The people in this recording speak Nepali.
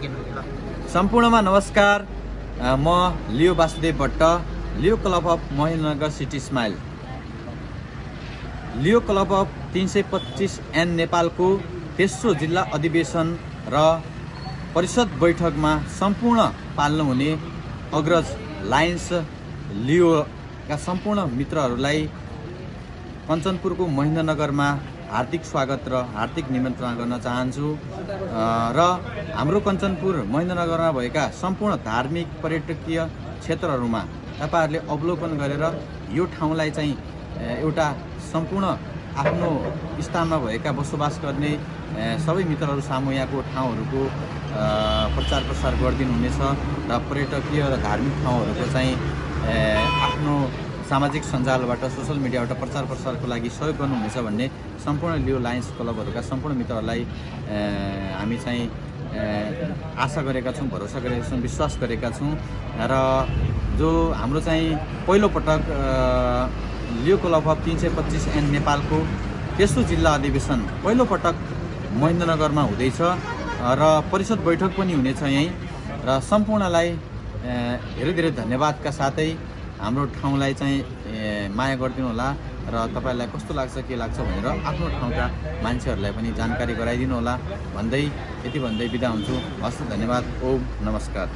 सकिनु ल। सम्पूर्णमा नमस्कार। म Leo Vasudev Bhatt, Leo club of Mahendranagar city smile. Leo club of 325 N नेपालको तेस्रो जिल्ला अधिवेशन र परिषद बैठकमा सम्पूर्ण पाल्नु हुने अग्रज लायन्स लियोका सम्पूर्ण मित्रहरूलाई कञ्चनपुरको महेन्द्रनगरमा हार्दिक स्वागत र हार्दिक निमन्त्रणा गर्न चाहन्छु। र हाम्रो कञ्चनपुर महेन्द्रनगरमा भएका सम्पूर्ण धार्मिक पर्यटकीय क्षेत्रहरूमा तपाईहरुले अवलोकन गरेर यो ठाउँलाई चाहिँ एउटा सम्पूर्ण आफ्नो स्थानमा भएका बसोबास गर्ने सबै मित्रहरू सामु यहाँको ठाउँहरूको प्रचार प्रसार गरिदिनु हुनेछ र पर्यटकीय र धार्मिक ठाउँहरूको चाहिँ आफ्नो सामाजिक सञ्जालबाट सोशल मिडियाबाट प्रचार प्रसारको लागि सहयोग गर्नुहुनेछ भन्ने सम्पूर्ण लियो लायन्स क्लबहरूका सम्पूर्ण मित्रहरूलाई हामी चाहिँ आशा गरेका छौँ, भरोसा गरेका छौँ, विश्वास गरेका छौँ। र जो हाम्रो चाहिँ पहिलो पटक लियो क्लब अफ 325 एन नेपालको तेस्रो जिल्ला अधिवेशन पहिलो पटक महेन्द्रनगरमा हुँदैछ र परिषद बैठक पनि हुनेछ यहीँ। र सम्पूर्णलाई धेरै धेरै धन्यवादका साथै हाम्रो ठाउँलाई चाहिँ माया गरिदिनु होला र तपाईलाई कस्तो लाग्छ के लाग्छ भनेर आफ्नो ठाउँका मान्छेहरूलाई पनि जानकारी गराइदिनु होला भन्दै यति भन्दै बिदा हुन्छु। हस्, धन्यवाद। ओम नमस्कार।